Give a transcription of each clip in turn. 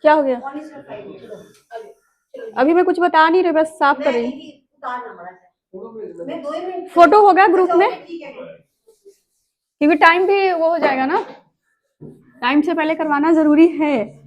क्या हो गया? अभी मैं कुछ बता नहीं रही, बस साफ कर रही। फोटो होगा ग्रुप में, क्योंकि टाइम भी वो हो जाएगा ना, टाइम से पहले करवाना जरूरी है।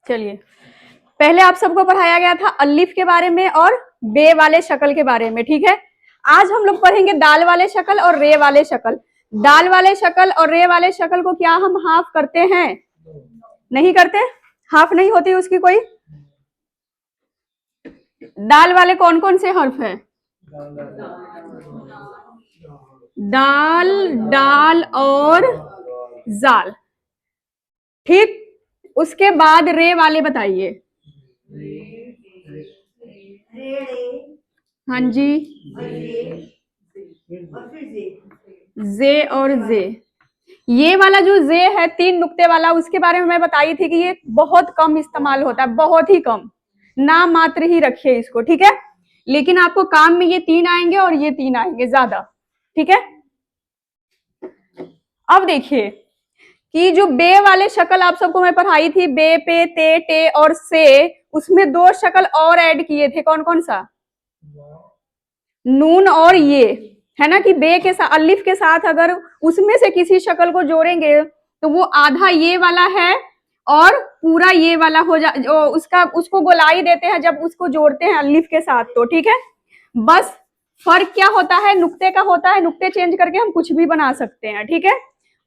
चलिए, पहले आप सबको पढ़ाया गया था अलिफ के बारे में और बे वाले शक्ल के बारे में, ठीक है। आज हम लोग पढ़ेंगे दाल वाले शक्ल और रे वाले शक्ल। दाल वाले शक्ल और रे वाले शक्ल को क्या हम हाफ करते हैं? नहीं करते, हाफ नहीं होती उसकी कोई। दाल वाले कौन कौन से हर्फ है? दाल, डाल और जाल, ठीक। उसके बाद रे वाले बताइए। हाँ जी, जे और जे। ये वाला जो जे है 3 नुक्ते वाला, उसके बारे में मैं बताई थी कि ये बहुत कम इस्तेमाल होता है, बहुत ही कम, नाम मात्र ही रखिए इसको, ठीक है। लेकिन आपको काम में ये 3 आएंगे और ये 3 आएंगे ज्यादा, ठीक है। अब देखिए कि जो बे वाले शक्ल आप सबको मैं पढ़ाई थी, बे, पे, ते, टे और से, उसमें 2 शक्ल और ऐड किए थे। कौन कौन सा? नून और ये, है ना, कि बे के साथ, अलिफ के साथ अगर उसमें से किसी शक्ल को जोड़ेंगे तो वो आधा ये वाला है और पूरा ये वाला हो जा, उसको गोलाई देते हैं जब उसको जोड़ते हैं अलिफ के साथ, तो ठीक है। बस फर्क क्या होता है? नुक्ते का होता है, नुक्ते चेंज करके हम कुछ भी बना सकते हैं, ठीक है।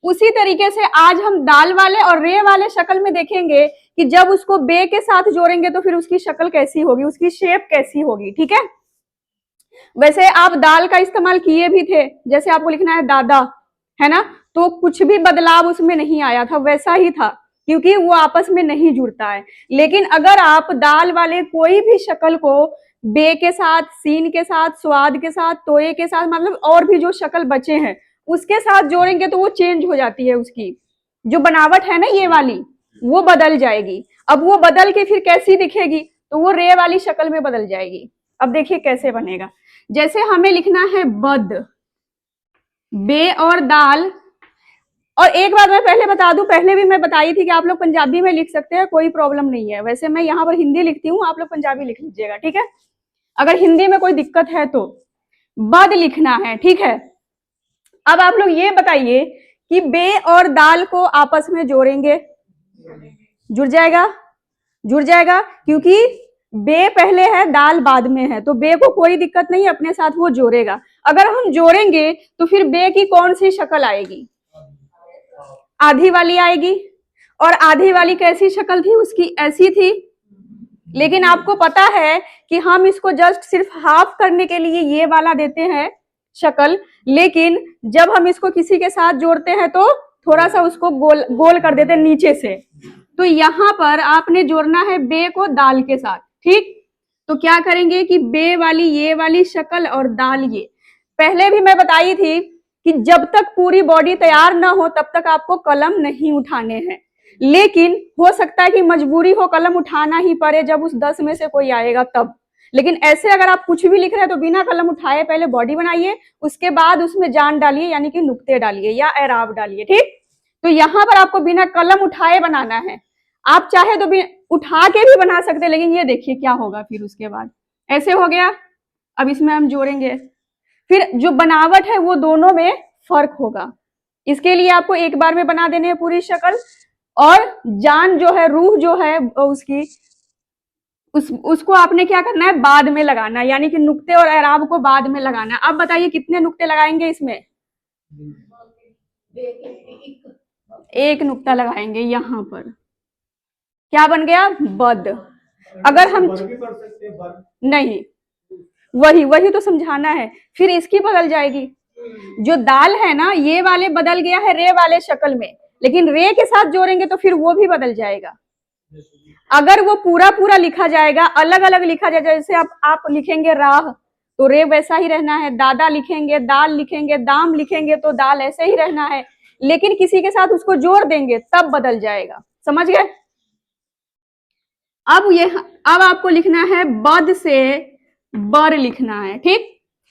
उसी तरीके से आज हम दाल वाले और रे वाले शक्ल में देखेंगे कि जब उसको बे के साथ जोड़ेंगे तो फिर उसकी शक्ल कैसी होगी, उसकी शेप कैसी होगी, ठीक है। वैसे आप दाल का इस्तेमाल किए भी थे, जैसे आपको लिखना है दादा, है ना, तो कुछ भी बदलाव उसमें नहीं आया था, वैसा ही था, क्योंकि वो आपस में नहीं जुड़ता है। लेकिन अगर आप दाल वाले कोई भी शक्ल को बे के साथ, सीन के साथ, स्वाद के साथ, तोये के साथ, मतलब और भी जो शक्ल बचे हैं उसके साथ जोड़ेंगे तो वो चेंज हो जाती है, उसकी जो बनावट है ना ये वाली, वो बदल जाएगी। अब वो बदल के फिर कैसी दिखेगी? तो वो रे वाली शक्ल में बदल जाएगी। अब देखिए कैसे बनेगा। जैसे हमें लिखना है बद, बे और दाल। और एक बात मैं पहले बता दूं, पहले भी मैं बताई थी कि आप लोग पंजाबी में लिख सकते हैं, कोई प्रॉब्लम नहीं है। वैसे मैं यहाँ पर हिंदी लिखती हूँ, आप लोग पंजाबी लिख लीजिएगा, ठीक है। अगर हिंदी में कोई दिक्कत है तो बद लिखना है, ठीक है। अब आप लोग ये बताइए कि बे और दाल को आपस में जोड़ेंगे, जुड़ जाएगा? जुड़ जाएगा, क्योंकि बे पहले है, दाल बाद में है, तो बे को कोई दिक्कत नहीं, अपने साथ वो जोड़ेगा। अगर हम जोड़ेंगे तो फिर बे की कौन सी शक्ल आएगी? आधी वाली आएगी। और आधी वाली कैसी शक्ल थी उसकी? ऐसी थी। लेकिन आपको पता है कि हम इसको जस्ट सिर्फ हाफ करने के लिए ये वाला देते हैं शक्ल, लेकिन जब हम इसको किसी के साथ जोड़ते हैं तो थोड़ा सा उसको गोल गोल कर देते हैं नीचे से। तो यहां पर आपने जोड़ना है बे को दाल के साथ, ठीक। तो क्या करेंगे कि बे वाली ये वाली शक्ल और दाल ये, पहले भी मैं बताई थी कि जब तक पूरी बॉडी तैयार ना हो तब तक आपको कलम नहीं उठाने हैं। लेकिन हो सकता है कि मजबूरी हो, कलम उठाना ही पड़े जब उस 10 में से कोई आएगा तब। लेकिन ऐसे अगर आप कुछ भी लिख रहे हैं तो बिना कलम उठाए पहले बॉडी बनाइए, उसके बाद उसमें जान डालिए, यानी कि नुक्ते डालिए या एराब डालिए, ठीक। तो यहां पर आपको बिना कलम उठाए बनाना है। आप चाहे तो भी उठा के भी बना सकते हैं, लेकिन ये देखिए क्या होगा फिर उसके बाद। ऐसे हो गया। अब इसमें हम जोड़ेंगे, फिर जो बनावट है वो दोनों में फर्क होगा। इसके लिए आपको एक बार में बना देने हैं पूरी शक्ल, और जान जो है, रूह जो है उसकी, उसको आपने क्या करना है? बाद में लगाना, यानी कि नुक्ते और एराब को बाद में लगाना। अब बताइए कितने नुक्ते लगाएंगे इसमें? एक नुक्ता लगाएंगे यहाँ पर, क्या बन गया? बद। अगर हम नहीं, वही वही तो समझाना है, फिर इसकी बदल जाएगी। जो दाल है ना, ये वाले बदल गया है रे वाले शक्ल में, लेकिन रे के साथ जोड़ेंगे तो फिर वो भी बदल जाएगा। अगर वो पूरा पूरा लिखा जाएगा, अलग अलग लिखा जाएगा, जैसे आप लिखेंगे राह तो रे वैसा ही रहना है, दादा लिखेंगे, दाल लिखेंगे, दाम लिखेंगे तो दाल ऐसे ही रहना है, लेकिन किसी के साथ उसको जोड़ देंगे तब बदल जाएगा। समझ गए? अब आपको लिखना है बद से बर लिखना है, ठीक।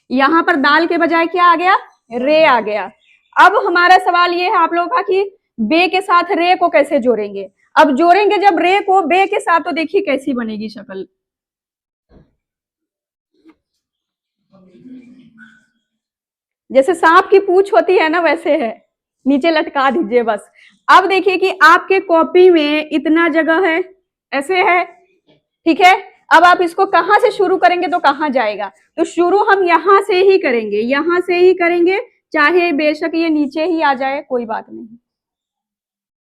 यहां पर दाल के बजाय क्या आ गया? रे आ गया। अब हमारा सवाल ये है आप लोगों का कि बे के साथ रे को कैसे जोड़ेंगे। अब जोड़ेंगे जब रे को बे के साथ, तो देखिए कैसी बनेगी शक्ल। जैसे सांप की पूंछ होती है ना, वैसे है, नीचे लटका दीजिए बस। अब देखिए कि आपके कॉपी में इतना जगह है, ऐसे है, ठीक है। अब आप इसको कहां से शुरू करेंगे तो कहां जाएगा? तो शुरू हम यहां से ही करेंगे, यहां से ही करेंगे, चाहे बेशक ये नीचे ही आ जाए, कोई बात नहीं।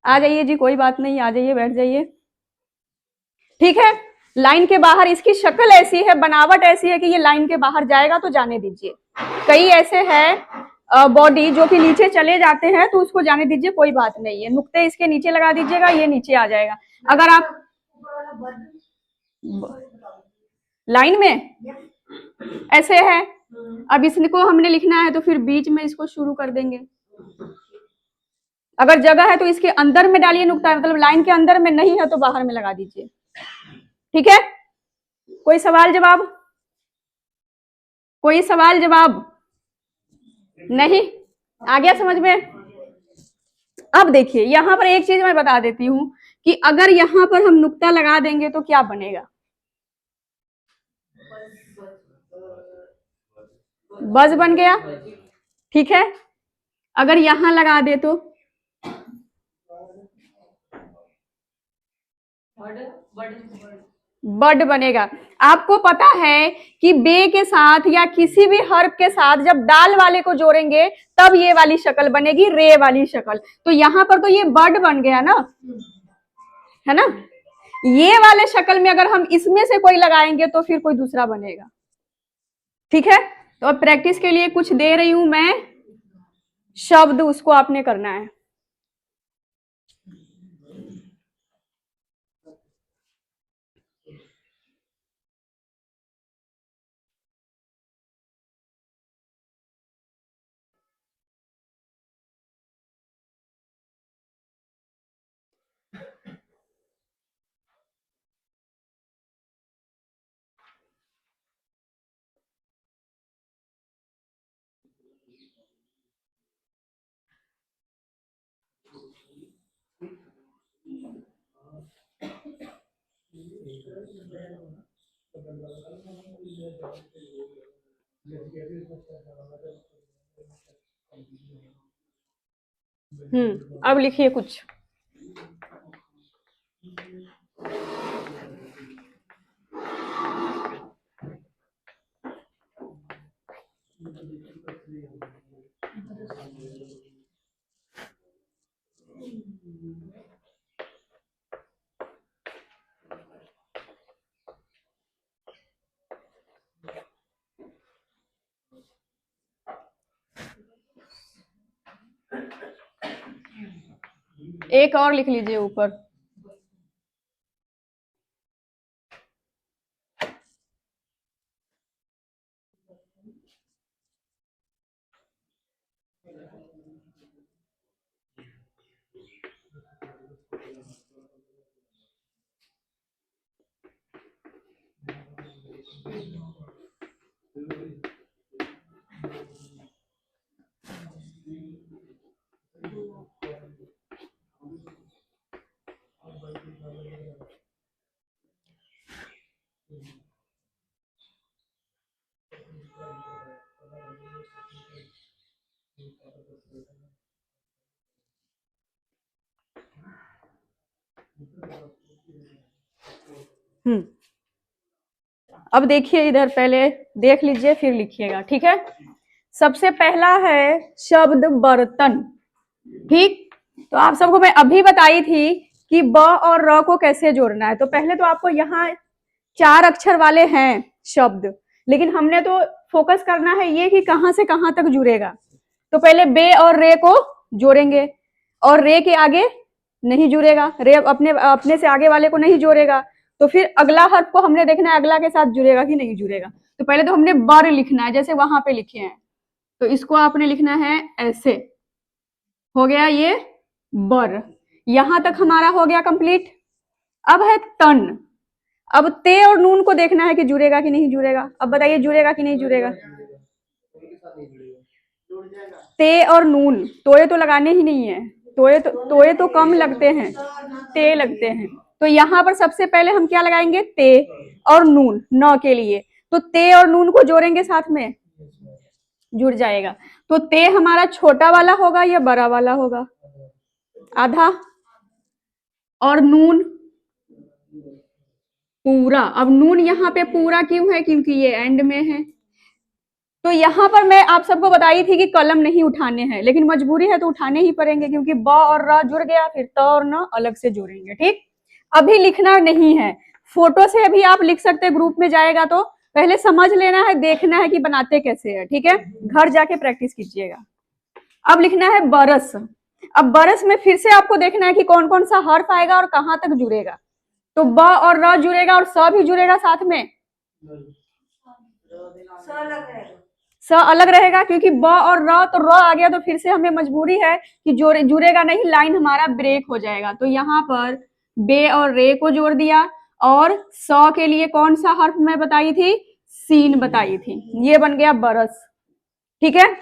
आ जाइए जी, कोई बात नहीं, आ जाइए, बैठ जाइए, ठीक है। लाइन के बाहर इसकी शक्ल ऐसी है, बनावट ऐसी है कि ये लाइन के बाहर जाएगा तो जाने दीजिए। कई ऐसे है बॉडी जो कि नीचे चले जाते हैं, तो उसको जाने दीजिए, कोई बात नहीं है। नुक्ते इसके नीचे लगा दीजिएगा, ये नीचे आ जाएगा। अगर आप लाइन में ऐसे है, अब इसको हमने लिखना है तो फिर बीच में इसको शुरू कर देंगे। अगर जगह है तो इसके अंदर में डालिए नुक्ता, मतलब लाइन के अंदर में, नहीं है तो बाहर में लगा दीजिए, ठीक है। कोई सवाल जवाब? कोई सवाल जवाब नहीं? आ गया समझ में? अब देखिए यहां पर एक चीज मैं बता देती हूं कि अगर यहां पर हम नुक्ता लगा देंगे तो क्या बनेगा? बज बन गया, ठीक है। अगर यहां लगा दे तो बड बनेगा। आपको पता है कि बे के साथ या किसी भी हर्फ के साथ जब दाल वाले को जोड़ेंगे तब ये वाली शक्ल बनेगी, रे वाली शक्ल। तो यहां पर तो ये बड बन गया ना, है ना। ये वाले शक्ल में अगर हम इसमें से कोई लगाएंगे तो फिर कोई दूसरा बनेगा, ठीक है। तो अब प्रैक्टिस के लिए कुछ दे रही हूं मैं शब्द, उसको आपने करना है। अब लिखिए कुछ। एक और लिख लीजिए ऊपर। अब देखिए इधर, पहले देख लीजिए फिर लिखिएगा, ठीक है। सबसे पहला है शब्द बर्तन, ठीक। तो आप सबको मैं अभी बताई थी कि ब और र को कैसे जोड़ना है। तो पहले तो आपको यहाँ 4 अक्षर वाले हैं शब्द, लेकिन हमने तो फोकस करना है ये कि कहां से कहां तक जुड़ेगा। तो पहले बे और रे को जोड़ेंगे, और रे के आगे नहीं जुड़ेगा, रे अपने अपने से आगे वाले को नहीं जोड़ेगा। तो फिर अगला हर्फ को हमने देखना है अगला के साथ जुड़ेगा कि नहीं जुड़ेगा। तो पहले तो हमने बर लिखना है, जैसे वहां पे लिखे हैं, तो इसको आपने लिखना है ऐसे। हो गया ये बर, यहां तक हमारा हो गया कंप्लीट। अब है तन। अब ते और नून को देखना है कि जुड़ेगा कि नहीं जुड़ेगा। अब बताइए जुड़ेगा कि नहीं जुड़ेगा। ते और नून, तोए तो लगाने ही नहीं है, तोए तो कम लगते हैं, ते लगते हैं। तो यहाँ पर सबसे पहले हम क्या लगाएंगे, ते और नून, न के लिए। तो ते और नून को जोड़ेंगे साथ में, जुड़ जाएगा। तो ते हमारा छोटा वाला होगा या बड़ा वाला होगा, आधा, और नून पूरा। अब नून यहाँ पे पूरा क्यों है, क्योंकि ये एंड में है। तो यहाँ पर मैं आप सबको बताई थी कि कलम नहीं उठाने हैं, लेकिन मजबूरी है तो उठाने ही पड़ेंगे, क्योंकि ब और र जुड़ गया, फिर त और न अलग से जोड़ेंगे। ठीक, अभी लिखना नहीं है, फोटो से अभी आप लिख सकते हैं, ग्रुप में जाएगा तो पहले समझ लेना है, देखना है कि बनाते कैसे है। ठीक है, घर जाके प्रैक्टिस कीजिएगा। अब लिखना है बरस। अब बरस में फिर से आपको देखना है कि कौन कौन सा हर्फ आएगा और कहां तक जुड़ेगा। तो ब और र जुड़ेगा और स भी जुड़ेगा साथ में, स अलग रहेगा, क्योंकि ब और र, तो र आ गया तो फिर से हमें मजबूरी है कि जुड़ेगा नहीं, लाइन हमारा ब्रेक हो जाएगा। तो यहाँ पर बे और रे को जोड़ दिया, और स के लिए कौन सा हर्फ मैं बताई थी, सीन बताई थी, ये बन गया बरस। ठीक है,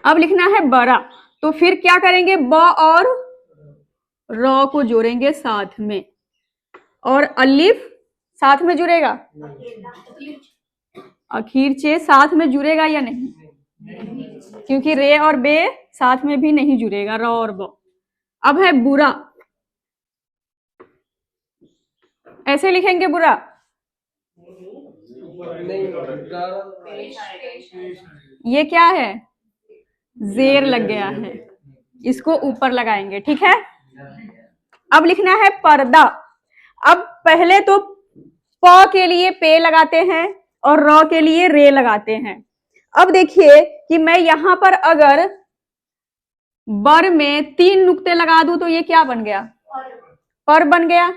अब लिखना है बरा। तो फिर क्या करेंगे, ब और र को जोड़ेंगे साथ में, और अलिफ साथ में जुड़ेगा, अखीर चे साथ में जुड़ेगा या नहीं, क्योंकि रे और बे साथ में भी नहीं जुड़ेगा, र और ब। अब है बुरा, ऐसे लिखेंगे बुरा, ये क्या है, जेर लग गया है, इसको ऊपर लगाएंगे। ठीक है, अब लिखना है पर्दा। अब पहले तो प के लिए पे लगाते हैं और र के लिए रे लगाते हैं। अब देखिए कि मैं यहां पर अगर बर में 3 नुक्ते लगा दूं तो ये क्या बन गया, पर बन गया।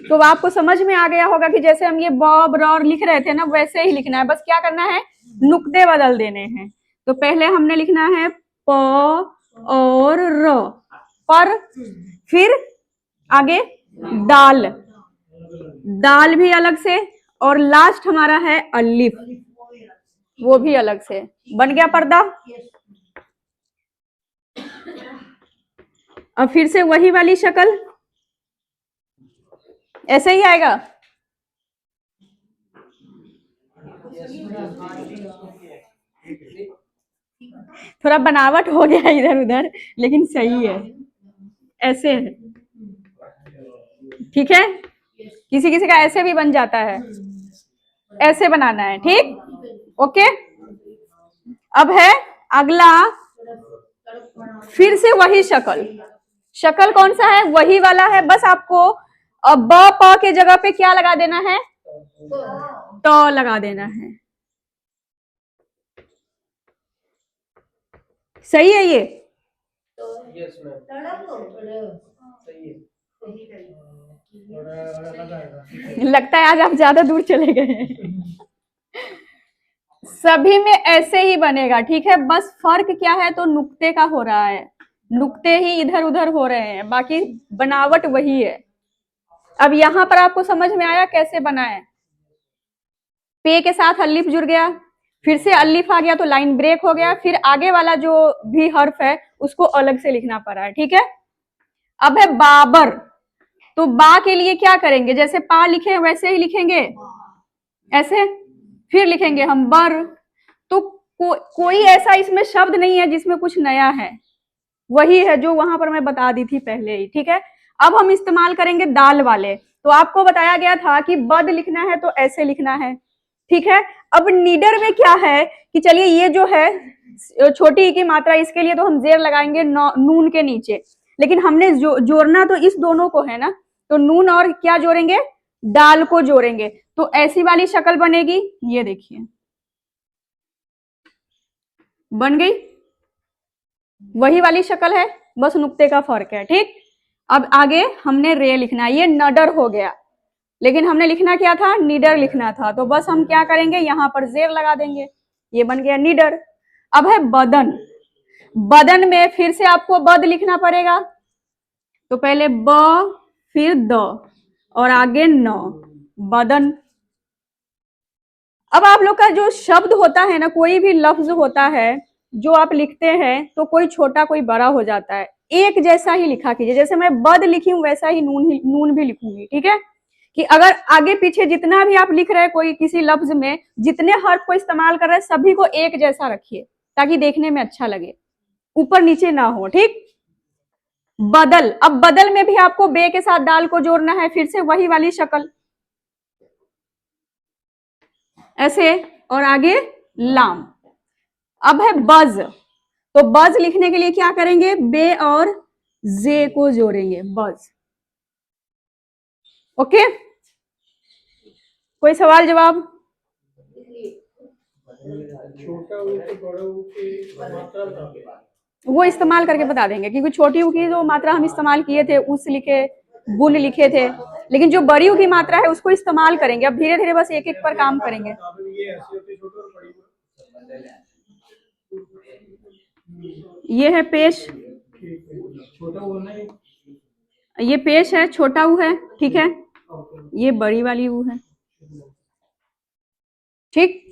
तो आपको समझ में आ गया होगा कि जैसे हम ये ब र लिख रहे थे ना, वैसे ही लिखना है, बस क्या करना है, नुक्ते बदल देने हैं। तो पहले हमने लिखना है प और र, पर, फिर आगे दाल, दाल भी अलग से, और लास्ट हमारा है अलिफ, वो भी अलग से। बन गया पर्दा। अब फिर से वही वाली शक्ल, ऐसे ही आएगा। थोड़ा बनावट हो गया इधर उधर, लेकिन सही है, ऐसे है। ठीक है, किसी किसी का ऐसे भी बन जाता है, ऐसे बनाना है। ठीक, ओके। अब है अगला, फिर से वही शक्ल, शक्ल कौन सा है, वही वाला है, बस आपको ब प के जगह पे क्या लगा देना है, तो लगा देना है। सही है ये, लगता है आज आप ज्यादा दूर चले गए। सभी में ऐसे ही बनेगा। ठीक है, बस फर्क क्या है, तो नुक्ते का हो रहा है, नुक्ते ही इधर उधर हो रहे हैं, बाकी बनावट वही है। अब यहां पर आपको समझ में आया कैसे बना है, पे के साथ अलिफ जुड़ गया, फिर से अलिफ आ गया तो लाइन ब्रेक हो गया, फिर आगे वाला जो भी हर्फ है उसको अलग से लिखना पड़ा है। ठीक है, अब है बाबर। तो बा के लिए क्या करेंगे, जैसे पा लिखे वैसे ही लिखेंगे, ऐसे, फिर लिखेंगे हम बर। तो कोई ऐसा इसमें शब्द नहीं है जिसमें कुछ नया है, वही है जो वहां पर मैं बता दी थी पहले ही। ठीक है, अब हम इस्तेमाल करेंगे दाल वाले। तो आपको बताया गया था कि बद लिखना है तो ऐसे लिखना है। ठीक है, अब नीडर में क्या है कि चलिए ये जो है छोटी की मात्रा, इसके लिए तो हम जेर लगाएंगे नून के नीचे। लेकिन हमने जोड़ना तो इस दोनों को है ना, तो नून और क्या जोड़ेंगे, दाल को जोड़ेंगे, तो ऐसी वाली शक्ल बनेगी। ये देखिए बन गई, वही वाली शक्ल है, बस नुक्ते का फर्क है। ठीक, अब आगे हमने रे लिखना है। ये नडर हो गया, लेकिन हमने लिखना क्या था, निडर लिखना था, तो बस हम क्या करेंगे, यहां पर जेर लगा देंगे, ये बन गया निडर। अब है बदन, बदन में फिर से आपको बद लिखना पड़ेगा, तो पहले ब फिर द और आगे न, बदन। अब आप लोग का जो शब्द होता है ना, कोई भी लफ्ज होता है जो आप लिखते हैं, तो कोई छोटा कोई बड़ा हो जाता है, एक जैसा ही लिखा कीजिए। जैसे मैं बद लिखी हूं वैसा ही नून भी लिखूंगी। ठीक है, कि अगर आगे पीछे जितना भी आप लिख रहे हैं कोई किसी लफ्ज में, जितने हर्फ को इस्तेमाल कर रहे हैं सभी को एक जैसा रखिए, ताकि देखने में अच्छा लगे, ऊपर नीचे ना हो। ठीक, बदल, अब बदल में भी आपको बे के साथ दाल को जोड़ना है, फिर से वही वाली शक्ल ऐसे, और आगे लाम। अब है बज, तो बज लिखने के लिए क्या करेंगे, बे और जे को जोड़ेंगे, बज। ओके, कोई सवाल जवाब? वो इस्तेमाल करके बता देंगे, क्योंकि छोटी ऊ की जो मात्रा हम इस्तेमाल किए थे, उस लिखे, गुण लिखे थे, लेकिन जो बड़ी ऊ की मात्रा है उसको इस्तेमाल करेंगे। अब धीरे धीरे बस एक एक पर काम करेंगे। ये है पेश, ये पेश है, छोटा ऊ है। ठीक है, ये बड़ी वाली ऊ है। ठीक,